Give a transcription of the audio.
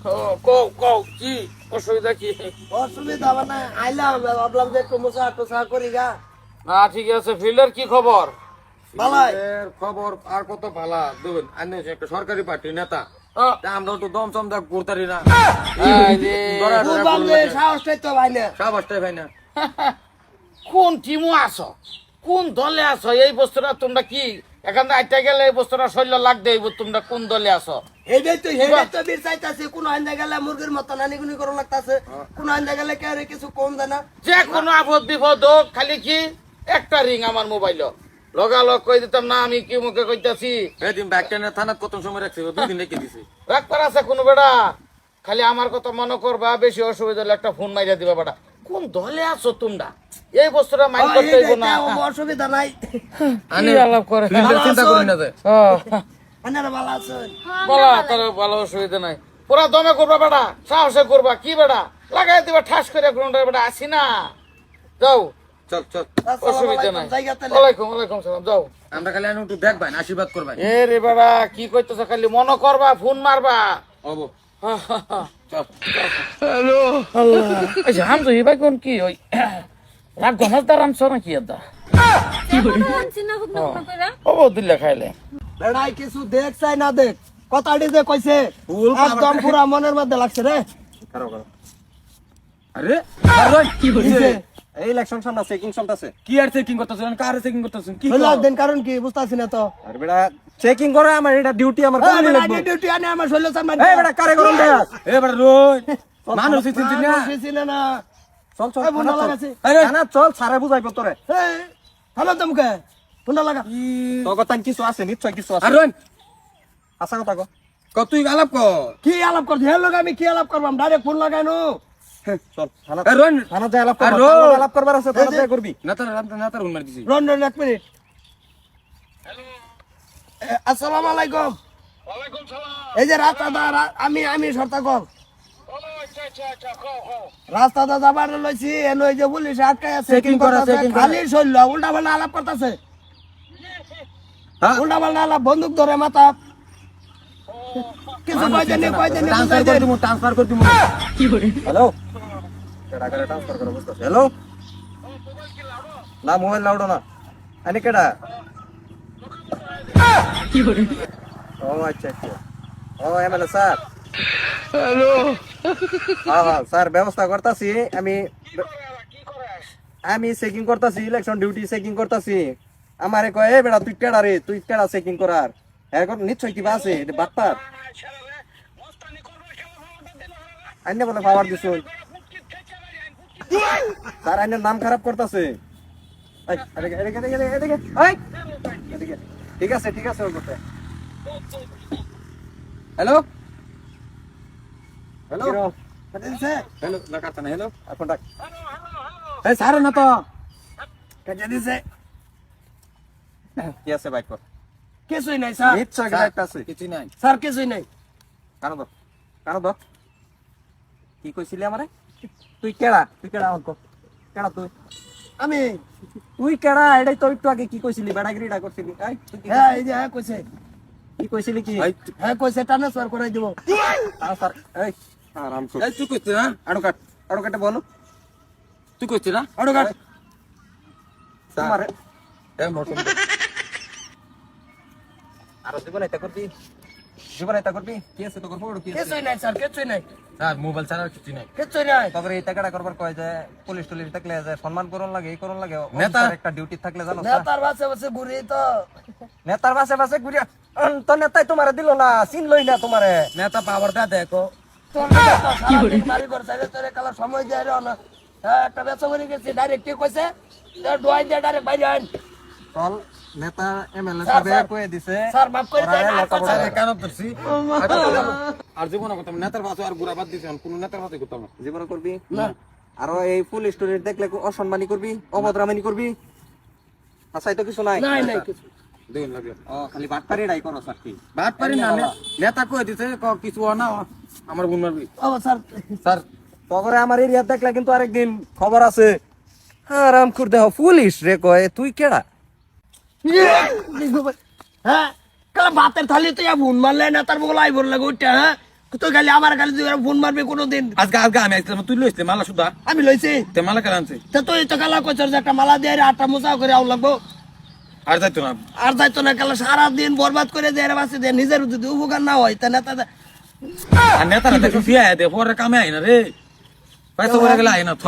কও কও কি অসুবিধা কি? অসুবিধা মানে আইলাম ভাবলাম যে একটু মোছা টোছা করি গা। না ঠিক আছে। ফিল্ডের কি খবর? বালাই এর খবর আর কত ভালা দেবেন আনে একটা সরকারি পার্টি নেতা আহ, তা আমরা তো দম চম দেখ করতারি না এই যে, বুঝলাম যে সাহসটাই তো ভাই না। সাবাসটাই ভাই না কোন টিমও আছো, কোন দলে আছো? এই বস্তুটা তোমরা কি এখান থেকে আইটা গেলে এই বস্তুটা শৈল লাগবে। তোমরা কোন দলে আছো? এইটাই তো বীর চাইতাছে, কোন আইন্দা গেলে মুরগির মতো নানিগুনি করে লাগতাছে, কোন আইন্দা গেলে কে রে কিছু কম দেয় না। যে কোনো আপদ বিপদ হোক, খালি কি একটা রিং আমার মোবাইল লগালগ কই দিতাম না। আমি কি মুখে কইতাছি? এদিন ব্যাকটেনে থানাত কত সময় রাখছি 2 দিন রেখে দিছি রাখবার আছে কোনো বেটা? খালি আমার কথা মনে করবা, বেশি অসুবিধা হলে একটা ফোন মাইরা দিবা বেটা। কোন দলে আছো তোমরা? এই বস্তুটা মাইন্ড করতে হইব না। অসুবিধা নাই। কি আলাপ করে? ফিল্ডের চিন্তা করি না যে আপনারা ভালো আছেন? বলা তোর ভালো অসুবিধা নাই। পুরা দমে করবা বেটা, সাহসে করবা। কি বেটা লাগাই দিবা ঠাস করে গ্রাউন্ডের বেটা। আসি না, যাও, চল চল অসুবিধা নাই। জায়গা তাহলে। ওয়ালাইকুম ওয়ালাইকুম সালাম, যাও। আমরা খালি একটু দেখবেন আশীর্বাদ করবেন এ রে বেটা কি কইতেছ? খালি মনে করবা, ফোন মারবা। হবো চল আচ্ছা হামজো এবার কোন কি ওই রাগ গমাস দার আমছো নাকি এটা? ও দিল্লা খাইলে বেড়াই কিছু দেখ চাই না দেখ, কথাটি যে কইছে একদম পুরা মনের মধ্যে লাগছে রে। কারো কারো আরে আরে কি হইছে এই ইলেকশন সামনে চেকিং চলতেছে কি আর চেকিং করতেছেন কারে চেকিং করতেছেন কি হইলা দেন কারণ কি বুঝতাছি না তো। আরে বেটা চেকিং করে আমার এটা ডিউটি আমার করতে লাগবে ডিউটি আনে আমার শৈল সামান। এই বেটা কারে গরম দেয়া এই বেটা রই মানুষ চিনছিস না চিনে না। চল চল এই বুনা লাগাছে। আরে না চল সারা বুঝাইব তোরে এই থামা তো মুখে বুনা লাগা। তো কথা কিছু আছে নিশ্চয় কিছু আছে আরে আশা কথা কো তুই আলাপ কর কি আলাপ করছি? হ্যাঁ লোক আমি কি আলাপ করবাম? Direct phone লাগাইনো। চল থানা রন থানা যায় আলাপ কর আলাপ করবার আছে থানা যায় করবি নেতার হুন মার দিছি রন রন এক মিনিট। আসসালামু আলাইকুম। ওয়ালাইকুম সালাম। এই যে রাস্তাটা আমি সর্তা কল ও আচ্ছা আচ্ছা আচ্ছা কও কও। রাস্তাটা যাবার লইছি এন ওই যে পুলিশ আটকায় আছে, Checking করা, checking করা। খালি শৈল উল্টা পাল্টা আলাপ করতেছে। হ্যাঁ উল্টা পাল্টা আলাপ, বন্দুক ধরে মাথা কিছু কয়দিন ট্রান্সফার করে দিমু কি করে হ্যালো কেডা করে ট্রান্সফার করে বুঝতাছ হ্যালো না মোবাইল লাউড না আনি কেডা কি করে ও আচ্ছা আচ্ছা ও এমএলএ স্যার হ্যালো হ্যাঁ স্যার ব্যবস্থা করতাছি আমি চেকিং করতাছি ইলেকশন ডিউটি চেকিং করতাছি আমারে কয় এ বেটা তুই কেডা রে তুই কেডা চেকিং করার এখন নিশ্চয় কিবা আছে এটা বাটপার আইনে বলে পাওয়ার দিছুন স্যার আইনের নাম খারাপ করতেছে ঠিক আছে ওর কথা হ্যালো হ্যালো হ্যালো লাগাতা না হ্যালো এখন ডাক এই স্যার না তো কাজে দিছে কি আছে বাইক কর কিছুই নাই স্যার। নিশ্চয় একটা আছে কিছু নাই স্যার কিছুই নাই। কারো দো কি কইছিলি আমারে তুই কেডা অঙ্ক কেডা আমি তুই কেডা এটাই তো একটু আগে কি কইছিলি বেড়াগিরিটা করছিলি এই তুই কি হ্যাঁ এই যে হ্যাঁ কইছে, কি কইছিলি কি হ্যাঁ কইছে ট্রান্সফার করে দিব। স্যার এই আরাম কর এই তুই কইছিস না আড়ো কাটে বলো তুই কইছিস না আড়ো কাট তোমার এ মোটর আর জীবন এটা করবি কি আছে তো করবো কি আছে কিছুই নাই স্যার, কিছুই নাই স্যার মোবাইল ছাড়া কিছু নাই কিছুই নাই। তবে এই টাকাটা করবার কয় যে পুলিশ টুলিশ থাকলে যে সম্মান করন লাগে এই করন লাগে নেতার একটা ডিউটি থাকলে জানো না নেতার বাসে বাসে ঘুরি তো নেতার বাসে ঘুরিয়া তো নেতাই তোমারে দিল না চিন লই না তোমারে নেতা পাওয়ার দা দেখো তোর বাড়ি ঘর সাইডে তোরে কালা সময় যায় রে না। হ্যাঁ একটা বেচা করে গেছি ডাইরেক্ট কি কইছে ডোয়াই দিয়ে ডাইরেক্ট বাইরে আন। চল নেতা এমএলএ স্যার, সাহেব স্যার। কয়ে দিছে স্যার মাফ করে দেন আর কথা আরে কেন ধরছি আর জীবন করতাম নেতার বাসে আর গুড়া বাদ দিছে কোন নেতার বাসে করতাম জীবন করবি না। আর এই পুলিশ টুলিশ দেখলে অসম্মানী করবি অভদ্রামানি করবি আচ্ছা তো কিছু নাই নাই নাই কিছু দেখুন লাগে ও খালি বাটপারিটাই করো স্যার কি বাটপারি না নেতা কয়ে দিছে কিছু না আমার গুণ মারবি ও স্যার স্যার তগরে আমার এরিয়া দেখলে কিন্তু আরেকদিন খবর আছে আরাম করে দেহ পুলিশ রে কয় তুই কেডা হ্যাঁ কালা ভাতের থালি তো বুন মারলে নেতার বগল আইবর লাগে উঠে। হ্যাঁ তুই খালি আমার খালি তুই ফোন মারবি কোনোদিন। আজকে আজকে আমি একদম তুই লইছিস মালা সুদা আমি লইছি তে মালা কেন আনছে তা তুই তো কালা কইছর যে একটা মালা দিয়ে 8টা মোচা করে আউ লাগবো আর যাইতো না আর যাইতো না কালা সারা দিন বরবাদ করে দেয় বাসে দেয় নিজের যদি উপকার না হয় তা নেতা আর নেতারা দেখি ফিয়া দে পরে কামে আইনা রে পয়সা করে গেলে আইনা থ